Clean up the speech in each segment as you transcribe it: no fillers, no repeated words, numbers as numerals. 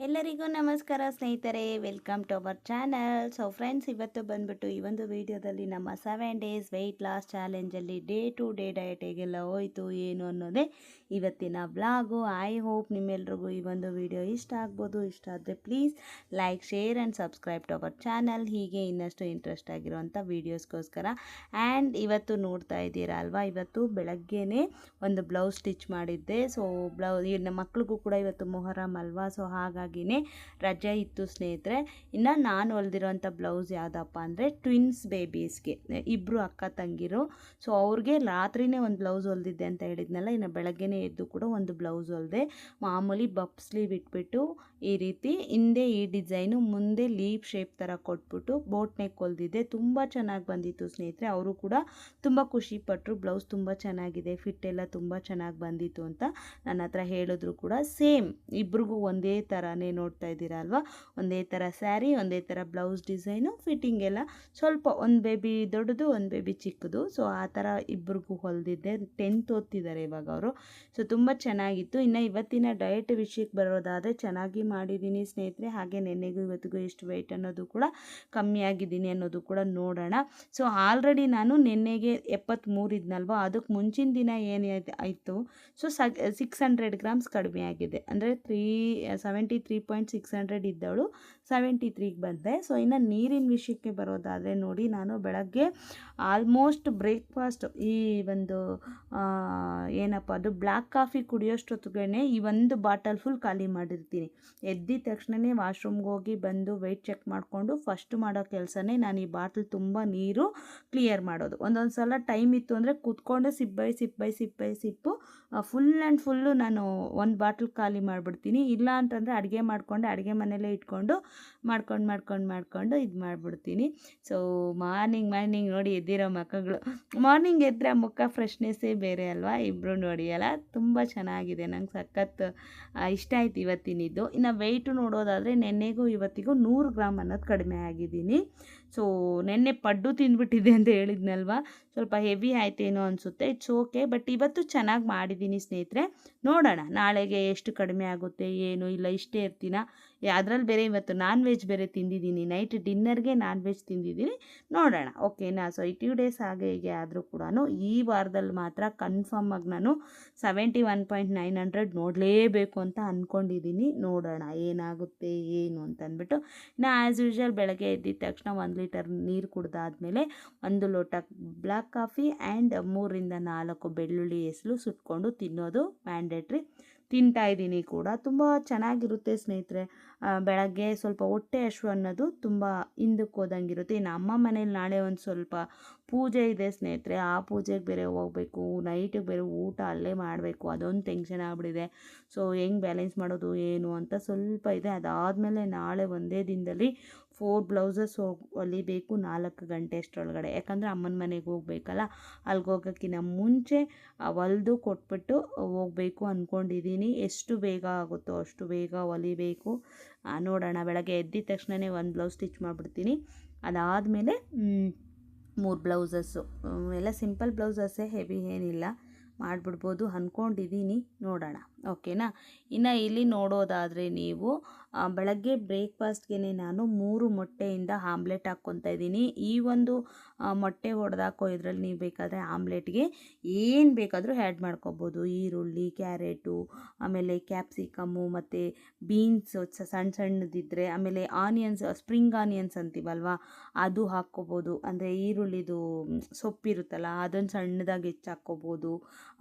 ಎಲ್ಲರಿಗೂ ನಮಸ್ಕಾರ ಸ್ನೇಹಿತರೆ, welcome to our channel. So friends, ಇವತ್ತು ಬಂದ್ಬಿಟ್ಟು ಈ ಒಂದು ವಿಡಿಯೋದಲ್ಲಿ ನಮ್ಮ 7 ಡೇಸ್ ವೆಯ್ಟ್ ಲಾಸ್ ಚಾಲೆಂಜಲ್ಲಿ ಡೇ ಟು ಡೇ ಡಯಟ್ ಹೇಗೆಲ್ಲ ಹೋಯಿತು ಏನು ಅನ್ನೋದೇ ಇವತ್ತಿನ ಬ್ಲಾಗು. ಐ ಹೋಪ್ ನಿಮ್ಮೆಲ್ರಿಗೂ ಈ ಒಂದು ವಿಡಿಯೋ ಇಷ್ಟ ಆಗ್ಬೋದು. ಇಷ್ಟ ಆದರೆ please like, share and subscribe to our channel. ಹೀಗೆ ಇನ್ನಷ್ಟು ಇಂಟ್ರೆಸ್ಟ್ ಆಗಿರೋಂಥ ವೀಡಿಯೋಸ್ಗೋಸ್ಕರ. ಆ್ಯಂಡ್ ಇವತ್ತು ನೋಡ್ತಾ ಇದ್ದೀರಾ ಅಲ್ವಾ, ಇವತ್ತು ಬೆಳಗ್ಗೆನೇ ಒಂದು ಬ್ಲೌಸ್ ಸ್ಟಿಚ್ ಮಾಡಿದ್ದೆ. ಸೊ ನಮ್ಮ ಮಕ್ಳಿಗೂ ಕೂಡ ಇವತ್ತು ಮೊಹರಂ ಅಲ್ವಾ, ಸೊ ಹಾಗಾಗಿ ರಜೆ ಇತ್ತು ಸ್ನೇಹಿತರೆ. ಇನ್ನು ನಾನು ಹೊಲ್ದಿರೋಂಥ ಬ್ಲೌಸ್ ಯಾವುದಪ್ಪ ಅಂದರೆ ಟ್ವಿನ್ಸ್ ಬೇಬೀಸ್ಗೆ, ಇಬ್ಬರು ಅಕ್ಕ ತಂಗಿರು. ಸೊ ಅವ್ರಿಗೆ ರಾತ್ರಿನೇ ಒಂದು ಬ್ಲೌಸ್ ಹೊಲ್ದಿದ್ದೆ ಅಂತ ಹೇಳಿದ್ನಲ್ಲ. ಇನ್ನು ಬೆಳಗ್ಗೆನೇ ಎದ್ದು ಕೂಡ ಒಂದು ಬ್ಲೌಸ್ ಹೊಲ್ದೆ. ಮಾಮೂಲಿ ಬಪ್ ಸ್ಲೀವ್ ಇಟ್ಬಿಟ್ಟು ಈ ರೀತಿ ಹಿಂದೆ ಈ ಡಿಸೈನು, ಮುಂದೆ ಲೀವ್ ಶೇಪ್ ಥರ ಕೊಟ್ಬಿಟ್ಟು ಬೋಟ್ ನೆಕ್ ಹೊಲ್ದಿದ್ದೆ. ತುಂಬ ಚೆನ್ನಾಗಿ ಬಂದಿತ್ತು ಸ್ನೇಹಿತರೆ. ಅವರು ಕೂಡ ತುಂಬ ಖುಷಿಪಟ್ಟರು. ಬ್ಲೌಸ್ ತುಂಬ ಚೆನ್ನಾಗಿದೆ, ಫಿಟ್ ಎಲ್ಲ ತುಂಬ ಚೆನ್ನಾಗಿ ಬಂದಿತ್ತು ಅಂತ ನನ್ನ ಹತ್ರ ಹೇಳಿದ್ರು ಕೂಡ. ಸೇಮ್ ಇಬ್ರಿಗೂ ಒಂದೇ ಥರನೇ ನೋಡ್ತಾ ಇದ್ದೀರಾ ಅಲ್ವಾ, ಒಂದೇ ಥರ ಸ್ಯಾರಿ, ಒಂದೇ ಥರ ಬ್ಲೌಸ್ ಡಿಸೈನು, ಫಿಟ್ಟಿಂಗ್ ಎಲ್ಲ ಸ್ವಲ್ಪ ಒಂದು ಬೇಬಿ ದೊಡ್ಡದು, ಒಂದು ಬೇಬಿ ಚಿಕ್ಕದು. ಸೊ ಆ ಥರ ಇಬ್ರಿಗೂ ಹೊಲ್ದಿದ್ದೆ. 10th ಓದ್ತಿದ್ದಾರೆ ಇವಾಗ ಅವರು. ಸೊ ತುಂಬ ಚೆನ್ನಾಗಿತ್ತು. ಇನ್ನು ಇವತ್ತಿನ ಡಯಟ್ ವಿಷಯಕ್ಕೆ ಬರೋದಾದರೆ ಚೆನ್ನಾಗಿ ಮಾಡಿದ್ದೀನಿ ಸ್ನೇಹಿತರೆ. ಹಾಗೆ ನೆನ್ನೆಗೂ ಇವತ್ತಿಗೂ ಎಷ್ಟು ವೆಯ್ಟ್ ಅನ್ನೋದು ಕೂಡ ಕಮ್ಮಿ ಆಗಿದ್ದೀನಿ ಅನ್ನೋದು ಕೂಡ ನೋಡೋಣ. ಸೊ ಆಲ್ರೆಡಿ ನಾನು ನೆನ್ನೆಗೆ 73 ಇದ್ನಲ್ವ, ಅದಕ್ಕೆ ಮುಂಚಿನ ದಿನ ಏನು ಆಯಿತು, ಸೊ 600 ಗ್ರಾಮ್ಸ್ ಕಡಿಮೆ ಆಗಿದೆ. ಅಂದರೆ 73.600 ಇದ್ದವಳು 73ಗೆ ಬಂದೆ. ಸೊ ಇನ್ನು ನೀರಿನ ವಿಷಯಕ್ಕೆ ಬರೋದಾದರೆ ನೋಡಿ, ನಾನು ಬೆಳಗ್ಗೆ ಆಲ್ಮೋಸ್ಟ್ ಬ್ರೇಕ್ಫಾಸ್ಟ್ ಈ ಒಂದು ಏನಪ್ಪ ಅದು ಬ್ಲ್ಯಾಕ್ ಕಾಫಿ ಕುಡಿಯೋಷ್ಟೊತ್ತಿಗೆ ಈ ಒಂದು ಬಾಟಲ್ ಫುಲ್ ಖಾಲಿ ಮಾಡಿರ್ತೀನಿ. ಎದ್ದಿದ ತಕ್ಷಣವೇ ವಾಶ್ರೂಮ್ಗೆ ಹೋಗಿ ಬಂದು ವೆಯ್ಟ್ ಚೆಕ್ ಮಾಡಿಕೊಂಡು ಫಸ್ಟ್ ಮಾಡೋ ಕೆಲಸನೇ ನಾನು ಈ ಬಾಟಲ್ ತುಂಬ ನೀರು ಕ್ಲಿಯರ್ ಮಾಡೋದು. ಒಂದೊಂದು ಸಲ ಟೈಮ್ ಇತ್ತು ಅಂದರೆ ಕೂತ್ಕೊಂಡು sip by sip full and full ನಾನು ಒಂದು ಬಾಟಲ್ ಖಾಲಿ ಮಾಡಿಬಿಡ್ತೀನಿ. ಇಲ್ಲ ಅಂತಂದರೆ ಅಡುಗೆ ಮಾಡಿಕೊಂಡು ಅಡುಗೆ ಮನೆಯಲ್ಲೇ ಇಟ್ಕೊಂಡು ಮಾಡ್ಕೊಂಡು ಇದು ಮಾಡಿಬಿಡ್ತೀನಿ. ಸೊ ಮಾರ್ನಿಂಗ್ ನೋಡಿ ಎದ್ದಿರೋ ಮಕ್ಕಳು, ಮಾರ್ನಿಂಗ್ ಎದ್ದರೆ ಆ ಮುಖ ಫ್ರೆಶ್ನೆಸ್ಸೇ ಬೇರೆ ಅಲ್ವಾ. ಇಬ್ಬರು ನೋಡಿ ಅಲ್ಲ, ತುಂಬ ಚೆನ್ನಾಗಿದೆ. ನಂಗೆ ಸಖತ್ ಇಷ್ಟ ಆಯ್ತು ಇವತ್ತಿನಿದ್ದು. ಇನ್ನು ವೆಯ್ಟು ನೋಡೋದಾದರೆ ನೆನ್ನೆಗೂ ಇವತ್ತಿಗೂ 100 ಗ್ರಾಮ್ ಅನ್ನೋದು ಕಡಿಮೆ ಆಗಿದ್ದೀನಿ. ಸೊ ನೆನ್ನೆ ಪಡ್ಡು ತಿಂದ್ಬಿಟ್ಟಿದೆ ಅಂತ ಹೇಳಿದ್ನಲ್ವ, ಸ್ವಲ್ಪ ಹೆವಿ ಆಯ್ತೇನೋ ಅನಿಸುತ್ತೆ. ಇಟ್ಸ್ ಓಕೆ, ಬಟ್ ಇವತ್ತು ಚೆನ್ನಾಗಿ ಮಾಡಿದ್ದೀನಿ ಸ್ನೇಹಿತರೆ. ನೋಡೋಣ ನಾಳೆಗೆ ಎಷ್ಟು ಕಡಿಮೆ ಆಗುತ್ತೆ ಏನು, ಇಲ್ಲ ಇಷ್ಟೇ ಇರ್ತೀನ. ಅದರಲ್ಲಿ ಬೇರೆ ಇವತ್ತು ನಾನ್ ವೆಜ್ ಬೇರೆ ತಿಂದಿದ್ದೀನಿ, ನೈಟ್ ಡಿನ್ನರ್ಗೆ ನಾನ್ ವೆಜ್ ತಿಂದಿದ್ದೀನಿ. ನೋಡೋಣ, ಓಕೆನಾ. ಸೊ ಈ 2 ಡೇಸ್ ಹಾಗೆ ಹೀಗೆ ಆದರೂ ಕೂಡ ಈ ವಾರದಲ್ಲಿ ಮಾತ್ರ ಕನ್ಫರ್ಮ್ ಆಗಿ ನಾನು 71.900 ನೋಡಲೇಬೇಕು ಅಂತ ಅಂದ್ಕೊಂಡಿದ್ದೀನಿ. ನೋಡೋಣ ಏನಾಗುತ್ತೆ ಏನು ಅಂತಂದ್ಬಿಟ್ಟು. ಇನ್ನು ಆ್ಯಸ್ ಯೂಶ್ವಲ್ ಬೆಳಗ್ಗೆ ಎದ್ದಿದ ತಕ್ಷಣ 1 ಲೀಟರ್ ನೀರು ಕುಡ್ದಾದ್ಮೇಲೆ 1 ಲೋಟ ಬ್ಲ್ಯಾಕ್ ಕಾಫಿ ಆ್ಯಂಡ್ 3ರಿಂದ 4 ಬೆಳ್ಳುಳ್ಳಿ ಹೆಸರು ಸುಟ್ಕೊಂಡು ತಿನ್ನೋದು ಮ್ಯಾಂಡೇಟ್ರಿ. ತಿಂತಾಯಿದ್ದೀನಿ ಕೂಡ. ತುಂಬ ಚೆನ್ನಾಗಿರುತ್ತೆ ಸ್ನೇಹಿತರೆ. ಬೆಳಗ್ಗೆ ಸ್ವಲ್ಪ ಹೊಟ್ಟೆ ಹಸಿವು ಅನ್ನೋದು ತುಂಬ ಹಿಂದಕ್ಕೆ ಹೋದಂಗಿರುತ್ತೆ. ಇನ್ನು ಅಮ್ಮ ಮನೇಲಿ ನಾಳೆ ಒಂದು ಸ್ವಲ್ಪ ಪೂಜೆ ಇದೆ ಸ್ನೇಹಿತರೆ. ಆ ಪೂಜೆಗೆ ಬೇರೆ ಹೋಗಬೇಕು, ನೈಟಿಗೆ ಬೇರೆ ಊಟ ಅಲ್ಲೇ ಮಾಡಬೇಕು, ಅದೊಂದು ಟೆನ್ಷನ್ ಆಗಿಬಿಟ್ಟಿದೆ. ಸೊ ಹೆಂಗೆ ಬ್ಯಾಲೆನ್ಸ್ ಮಾಡೋದು ಏನು ಅಂತ ಸ್ವಲ್ಪ ಇದೆ. ಅದಾದಮೇಲೆ ನಾಳೆ ಒಂದೇ ದಿನದಲ್ಲಿ 4 ಬ್ಲೌಸಸ್ ಹೊಲಿಬೇಕು 4 ಗಂಟೆ ಅಷ್ಟರೊಳಗಡೆ. ಯಾಕಂದರೆ ಅಮ್ಮನ ಮನೆಗೆ ಹೋಗ್ಬೇಕಲ್ಲ, ಅಲ್ಲಿಗೆ ಹೋಗೋಕ್ಕಿಂತ ಮುಂಚೆ ಹೊಲಿದು ಕೊಟ್ಬಿಟ್ಟು ಹೋಗಬೇಕು ಅಂದ್ಕೊಂಡಿದ್ದೀನಿ. ಎಷ್ಟು ಬೇಗ ಆಗುತ್ತೋ ಅಷ್ಟು ಬೇಗ ಹೊಲಿಬೇಕು. ನೋಡೋಣ, ಬೆಳಗ್ಗೆ ಎದ್ದಿದ ತಕ್ಷಣವೇ ಒಂದು ಬ್ಲೌಸ್ ಸ್ಟಿಚ್ ಮಾಡಿಬಿಡ್ತೀನಿ. ಅದಾದಮೇಲೆ 3 ಬ್ಲೌಸಸ್ಸು ಎಲ್ಲ ಸಿಂಪಲ್ ಬ್ಲೌಸಸ್ಸೇ, ಹೆವಿ ಏನಿಲ್ಲ, ಮಾಡಿಬಿಡ್ಬೋದು ಅಂದ್ಕೊಂಡಿದ್ದೀನಿ. ನೋಡೋಣ, ಓಕೆನಾ. ಇನ್ನು ಇಲ್ಲಿ ನೋಡೋದಾದರೆ ನೀವು ಬೆಳಗ್ಗೆ ಬ್ರೇಕ್ಫಾಸ್ಟ್ಗೆ ನಾನು 3 ಮೊಟ್ಟೆಯಿಂದ ಆಮ್ಲೆಟ್ ಹಾಕ್ಕೊತಾ ಇದ್ದೀನಿ. ಈ ಒಂದು ಮೊಟ್ಟೆ ಹೊಡೆದಾಕೋ ಇದರಲ್ಲಿ ನೀವು ಬೇಕಾದರೆ ಆಮ್ಲೆಟ್ಗೆ ಏನು ಬೇಕಾದರೂ ಆ್ಯಡ್ ಮಾಡ್ಕೊಬೋದು. ಈರುಳ್ಳಿ, ಕ್ಯಾರೆಟು, ಆಮೇಲೆ ಕ್ಯಾಪ್ಸಿಕಮ್ಮು ಮತ್ತು ಬೀನ್ಸ್ ಸಣ್ಣದಿದ್ದರೆ, ಆಮೇಲೆ ಆನಿಯನ್ಸ್, ಸ್ಪ್ರಿಂಗ್ ಆನಿಯನ್ಸ್ ಅಂತೀವಲ್ವ, ಅದು ಹಾಕ್ಕೊಬೋದು. ಅಂದರೆ ಈರುಳ್ಳಿದು ಸೊಪ್ಪಿರುತ್ತಲ್ಲ ಅದನ್ನು ಸಣ್ಣದಾಗಿ ಹೆಚ್ಚು ಹಾಕ್ಕೊಬೋದು.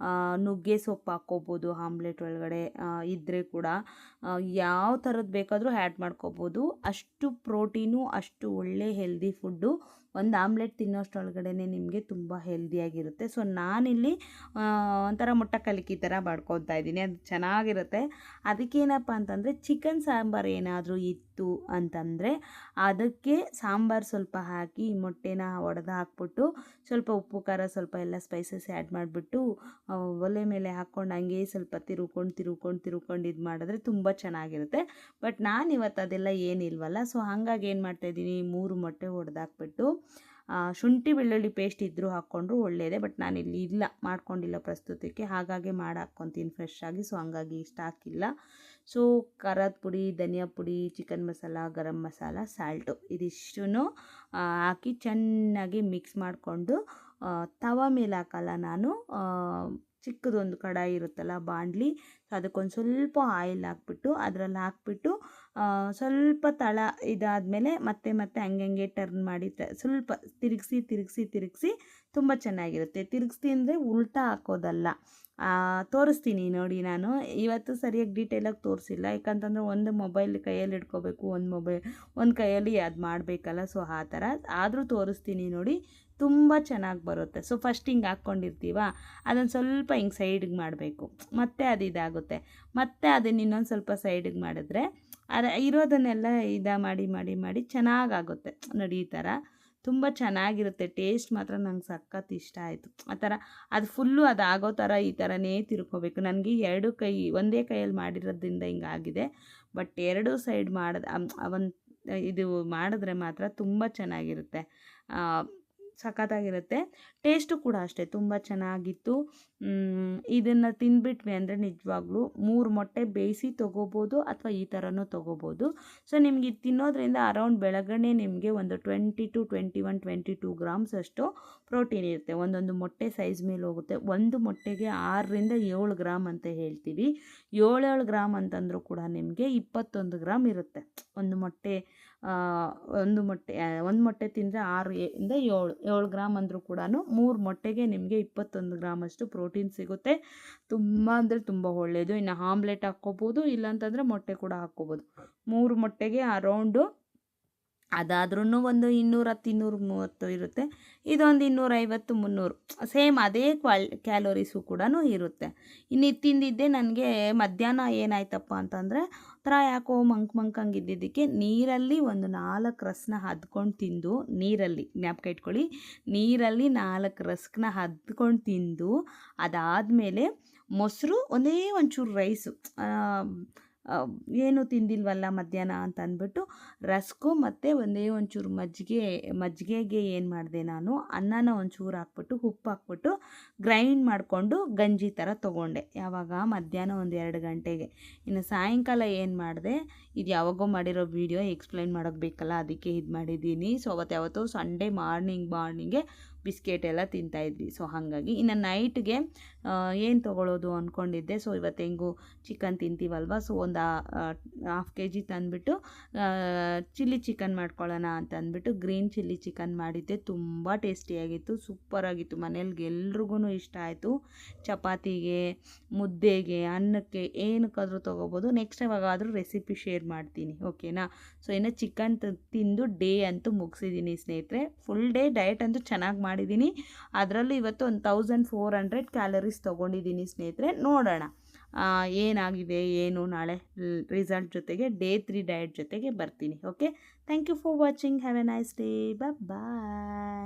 ನುಗ್ಗೆ ಸೊಪ್ಪು ಹಾಕ್ಕೊಬೋದು ಆಮ್ಲೆಟ್ ಒಳಗಡೆ ಇದ್ದರೆ ಕೂಡ. ಯಾವ ಥರದ್ದು ಬೇಕಾದರೂ ಆ್ಯಡ್ ಮಾಡ್ಕೊಬೋದು. ಅಷ್ಟು ಪ್ರೋಟೀನು, ಅಷ್ಟು ಒಳ್ಳೆ ಹೆಲ್ದಿ ಫುಡ್ಡು. ಒಂದು ಆಮ್ಲೆಟ್ ತಿನ್ನೋಷ್ಟರೊಳಗಡೆ ನಿಮಗೆ ತುಂಬ ಹೆಲ್ದಿಯಾಗಿರುತ್ತೆ. ಸೊ ನಾನಿಲ್ಲಿ ಒಂಥರ ಮೊಟ್ಟ ಕಲಿಕಿ ಥರ ಮಾಡ್ಕೊತಾ ಇದ್ದೀನಿ. ಅದು ಚೆನ್ನಾಗಿರುತ್ತೆ. ಅದಕ್ಕೇನಪ್ಪ ಅಂತಂದರೆ ಚಿಕನ್ ಸಾಂಬಾರು ಏನಾದರೂ ಇತ್ತು ಅಂತಂದರೆ ಅದಕ್ಕೆ ಸಾಂಬಾರು ಸ್ವಲ್ಪ ಹಾಕಿ ಮೊಟ್ಟೆನ ಒಡೆದು ಹಾಕ್ಬಿಟ್ಟು ಸ್ವಲ್ಪ ಉಪ್ಪು ಖಾರ ಸ್ವಲ್ಪ ಎಲ್ಲ ಸ್ಪೈಸಸ್ ಆ್ಯಡ್ ಮಾಡಿಬಿಟ್ಟು ಒಲೆ ಮೇಲೆ ಹಾಕ್ಕೊಂಡು ಹಂಗೆ ಸ್ವಲ್ಪ ತಿರುಕೊಂಡು ಇದು ಮಾಡಿದ್ರೆ ತುಂಬ ಚೆನ್ನಾಗಿರುತ್ತೆ. ಬಟ್ ನಾನು ಇವತ್ತು ಅದೆಲ್ಲ ಏನಿಲ್ವಲ್ಲ, ಸೊ ಹಾಗಾಗಿ ಏನು ಮಾಡ್ತಾಯಿದ್ದೀನಿ, 3 ಮೊಟ್ಟೆ ಹೊಡೆದಾಕ್ಬಿಟ್ಟು ಶುಂಠಿ ಬೆಳ್ಳುಳ್ಳಿ ಪೇಸ್ಟ್ ಇದ್ದರೂ ಹಾಕ್ಕೊಂಡ್ರು ಒಳ್ಳೆಯದೇ. ಬಟ್ ನಾನಿಲ್ಲಿ ಮಾಡ್ಕೊಂಡಿಲ್ಲ ಪ್ರಸ್ತುತಕ್ಕೆ, ಹಾಗಾಗಿ ಮಾಡಿ ಹಾಕ್ಕೊತೀನಿ ಫ್ರೆಶ್ ಆಗಿ. ಸೊ ಹಂಗಾಗಿ ಇಷ್ಟ ಹಾಕಿಲ್ಲ. ಸೊ ಖಾರದ ಪುಡಿ, ಧನಿಯಾ ಪುಡಿ, ಚಿಕನ್ ಮಸಾಲ, ಗರಂ ಮಸಾಲ, ಸಾಲ್ಟು ಇದಿಷ್ಟನ್ನು ಹಾಕಿ ಚೆನ್ನಾಗಿ ಮಿಕ್ಸ್ ಮಾಡಿಕೊಂಡು ತವ ಮೇಲೆ ಹಾಕಲ್ಲ ನಾನು, ಚಿಕ್ಕದೊಂದು ಕಡಾಯಿ ಇರುತ್ತಲ್ಲ ಬಾಣಲಿ, ಸೊ ಅದಕ್ಕೊಂದು ಸ್ವಲ್ಪ ಆಯಿಲ್ ಹಾಕ್ಬಿಟ್ಟು ಅದರಲ್ಲಿ ಹಾಕ್ಬಿಟ್ಟು ಸ್ವಲ್ಪ ತಳ ಇದಾದಮೇಲೆ ಮತ್ತೆ ಮತ್ತೆ ಹಂಗೆ ಟರ್ನ್ ಮಾಡಿ ಸ್ವಲ್ಪ ತಿರುಗಿಸಿ ತುಂಬ ಚೆನ್ನಾಗಿರುತ್ತೆ. ತಿರುಗಿಸ್ತಿ ಅಂದರೆ ಉಲ್ಟಾ ಹಾಕೋದಲ್ಲ. ತೋರಿಸ್ತೀನಿ ನೋಡಿ. ನಾನು ಇವತ್ತು ಸರಿಯಾಗಿ ಡೀಟೇಲಾಗಿ ತೋರಿಸಿಲ್ಲ, ಯಾಕಂತಂದರೆ ಒಂದು ಮೊಬೈಲ್ ಕೈಯಲ್ಲಿ ಇಟ್ಕೋಬೇಕು, ಒಂದು ಕೈಯಲ್ಲಿ ಅದು ಮಾಡಬೇಕಲ್ಲ, ಸೊ ಆ ಥರ ಆದರೂ ತೋರಿಸ್ತೀನಿ ನೋಡಿ. ತುಂಬ ಚೆನ್ನಾಗಿ ಬರುತ್ತೆ. ಸೊ ಫಸ್ಟ್ ಹಿಂಗೆ ಹಾಕ್ಕೊಂಡಿರ್ತೀವ, ಅದನ್ನು ಸ್ವಲ್ಪ ಹಿಂಗೆ ಸೈಡಿಗೆ ಮಾಡಬೇಕು, ಮತ್ತೆ ಅದು ಇದಾಗುತ್ತೆ. ಮತ್ತೆ ಅದನ್ನು ಇನ್ನೊಂದು ಸ್ವಲ್ಪ ಸೈಡಿಗೆ ಮಾಡಿದ್ರೆ ಇರೋದನ್ನೆಲ್ಲ ಮಾಡಿ ಚೆನ್ನಾಗಾಗುತ್ತೆ ನೋಡಿ. ಈ ಥರ ತುಂಬ ಚೆನ್ನಾಗಿರುತ್ತೆ. ಟೇಸ್ಟ್ ಮಾತ್ರ ನಂಗೆ ಸಖತ್ ಇಷ್ಟ ಆಯಿತು. ಆ ಥರ ಅದು ಫುಲ್ಲು ಅದು ಆಗೋ ಥರ ಈ ಥರನೇ ತಿರ್ಕೋಬೇಕು. ನನಗೆ ಎರಡು ಕೈ ಒಂದೇ ಕೈಯಲ್ಲಿ ಮಾಡಿರೋದ್ರಿಂದ ಹಿಂಗಾಗಿದೆ. ಬಟ್ ಎರಡು ಸೈಡ್ ಒಂದು ಇದು ಮಾಡಿದ್ರೆ ಮಾತ್ರ ತುಂಬ ಚೆನ್ನಾಗಿರುತ್ತೆ, ಸಖತ್ತಾಗಿರುತ್ತೆ. ಟೇಸ್ಟು ಕೂಡ ಅಷ್ಟೇ ತುಂಬ ಚೆನ್ನಾಗಿತ್ತು. ಇದನ್ನು ತಿಂದ್ಬಿಟ್ವಿ ಅಂದರೆ ನಿಜವಾಗ್ಲೂ 3 ಮೊಟ್ಟೆ ಬೇಯಿಸಿ ತೊಗೋಬೋದು, ಅಥವಾ ಈ ಥರನೂ ತೊಗೋಬೋದು. ಸೊ ನಿಮ್ಗೆ ಇದು ತಿನ್ನೋದ್ರಿಂದ ಅರೌಂಡ್ ಬೆಳಗ್ಗೆ ನಿಮಗೆ ಒಂದು 20 to 21, 22 ಗ್ರಾಮ್ಸ್ ಅಷ್ಟು ಪ್ರೋಟೀನ್ ಇರುತ್ತೆ. ಒಂದೊಂದು ಮೊಟ್ಟೆ ಸೈಜ್ ಮೇಲೆ ಹೋಗುತ್ತೆ. ಒಂದು ಮೊಟ್ಟೆಗೆ 6ರಿಂದ 7 ಗ್ರಾಮ್ ಅಂತ ಹೇಳ್ತೀವಿ. 7 ಗ್ರಾಮ್ ಅಂತಂದರೂ ಕೂಡ ನಿಮಗೆ 21 ಗ್ರಾಮ್ ಇರುತ್ತೆ ಒಂದು ಮೊಟ್ಟೆ. ಒಂದು ಮೊಟ್ಟೆ ತಿಂದರೆ 6ರಿಂದ 7 ಗ್ರಾಮ್ ಅಂದರೂ ಕೂಡ 3 ಮೊಟ್ಟೆಗೆ ನಿಮಗೆ 21 ಗ್ರಾಮಷ್ಟು ಪ್ರೋಟೀನ್ ಸಿಗುತ್ತೆ. ತುಂಬ ಅಂದರೆ ತುಂಬ ಒಳ್ಳೆಯದು. ಇನ್ನು ಆಮ್ಲೆಟ್ ಹಾಕ್ಕೋಬೋದು, ಇಲ್ಲಾಂತಂದರೆ ಮೊಟ್ಟೆ ಕೂಡ ಹಾಕ್ಕೋಬೋದು. 3 ಮೊಟ್ಟೆಗೆ ಅರೌಂಡು ಅದಾದ್ರೂ ಒಂದು 210, 230 ಇರುತ್ತೆ. ಇದೊಂದು 250, 300 ಸೇಮ್ ಅದೇ ಕ್ಯಾಲೋರೀಸು ಕೂಡ ಇರುತ್ತೆ. ಇನ್ನು ತಿಂದಿದ್ದೆ ನನಗೆ ಮಧ್ಯಾಹ್ನ ಏನಾಯ್ತಪ್ಪ ಅಂತಂದರೆ ಒಂಥರ ಯಾಕೋ ಮಂಕಂಗಿದ್ದಿದ್ದಕ್ಕೆ ನೀರಲ್ಲಿ ಒಂದು 4 ರಸನ ಅದ್ಕೊಂಡು ತಿಂದು, ನೀರಲ್ಲಿ ಜ್ಞಾಪಕ ಇಟ್ಕೊಳ್ಳಿ, ನೀರಲ್ಲಿ 4 ರಸನ ಅದ್ಕೊಂಡು ತಿಂದು, ಅದಾದಮೇಲೆ ಮೊಸರು, ಒಂದೇ ಒಂಚೂರು ರೈಸು, ಏನು ತಿಂದಿಲ್ವಲ್ಲ ಮಧ್ಯಾಹ್ನ ಅಂತ ಅಂದ್ಬಿಟ್ಟು ರಸ್ಕು ಮತ್ತು ಒಂದೇ ಒಂಚೂರು ಮಜ್ಜಿಗೆಗೆ ಏನು ಮಾಡಿದೆ ನಾನು, ಅನ್ನನ ಒಂಚೂರು ಹಾಕ್ಬಿಟ್ಟು ಉಪ್ಪು ಹಾಕ್ಬಿಟ್ಟು ಗ್ರೈಂಡ್ ಮಾಡಿಕೊಂಡು ಗಂಜಿ ಥರ ತೊಗೊಂಡೆ. ಯಾವಾಗ ಮಧ್ಯಾಹ್ನ ಒಂದು 2 ಗಂಟೆಗೆ. ಇನ್ನು ಸಾಯಂಕಾಲ ಏನು ಮಾಡಿದೆ, ಇದು ಯಾವಾಗೋ ಮಾಡಿರೋ ವೀಡಿಯೋ ಎಕ್ಸ್ಪ್ಲೈನ್ ಮಾಡೋಕ್ಕೆ ಬೇಕಲ್ಲ, ಅದಕ್ಕೆ ಇದು ಮಾಡಿದ್ದೀನಿ. ಸೊ ಅವತ್ತು ಸಂಡೇ ಮಾರ್ನಿಂಗ್ಗೆ ಬಿಸ್ಕೆಟ್ ಎಲ್ಲ ತಿಂತಾಯಿದ್ವಿ. ಸೊ ಹಾಗಾಗಿ ಇನ್ನು ನೈಟ್ಗೆ ಏನು ತೊಗೊಳ್ಳೋದು ಅಂದ್ಕೊಂಡಿದ್ದೆ. ಸೊ ಇವತ್ತು ಹೆಂಗೂ ಚಿಕನ್ ತಿಂತೀವಲ್ವ, ಸೊ ಒಂದು 1/2 kg ತಂದುಬಿಟ್ಟು ಚಿಲ್ಲಿ ಚಿಕನ್ ಮಾಡ್ಕೊಳ್ಳೋಣ ಅಂತ ಅಂದ್ಬಿಟ್ಟು ಗ್ರೀನ್ ಚಿಲ್ಲಿ ಚಿಕನ್ ಮಾಡಿದ್ದೆ. ತುಂಬ ಟೇಸ್ಟಿಯಾಗಿತ್ತು, ಸೂಪರಾಗಿತ್ತು. ಮನೇಲಿಗೆ ಎಲ್ರಿಗೂ ಇಷ್ಟ ಆಯಿತು. ಚಪಾತಿಗೆ, ಮುದ್ದೆಗೆ, ಅನ್ನಕ್ಕೆ ಏನಕ್ಕಾದರೂ ತೊಗೋಬೋದು. ನೆಕ್ಸ್ಟ್ ಯಾವಾಗಾದರೂ ರೆಸಿಪಿ ಶೇರ್ ಮಾಡ್ತೀನಿ, ಓಕೆನಾ. ಸೊ ಇನ್ನು ಚಿಕನ್ ತಿಂದು ಡೇ ಅಂತೂ ಮುಗಿಸಿದ್ದೀನಿ ಸ್ನೇಹಿತರೆ. ಫುಲ್ ಡೇ ಡಯಟ್ ಅಂತೂ ಚೆನ್ನಾಗಿ ಮಾಡಿದ್ದೀನಿ. ಅದರಲ್ಲೂ ಇವತ್ತು ಒಂದು 1400 ಕ್ಯಾಲರೀಸ್ ತೊಗೊಂಡಿದ್ದೀನಿ ಸ್ನೇಹಿತರೆ. ನೋಡೋಣ ಏನಾಗಿದೆ ಏನು ನಾಳೆ ರಿಸಲ್ಟ್ ಜೊತೆಗೆ ಡೇ 3 ಡಯಟ್ ಜೊತೆಗೆ ಬರ್ತೀನಿ. Okay, thank you for watching. Have a nice day. Bye.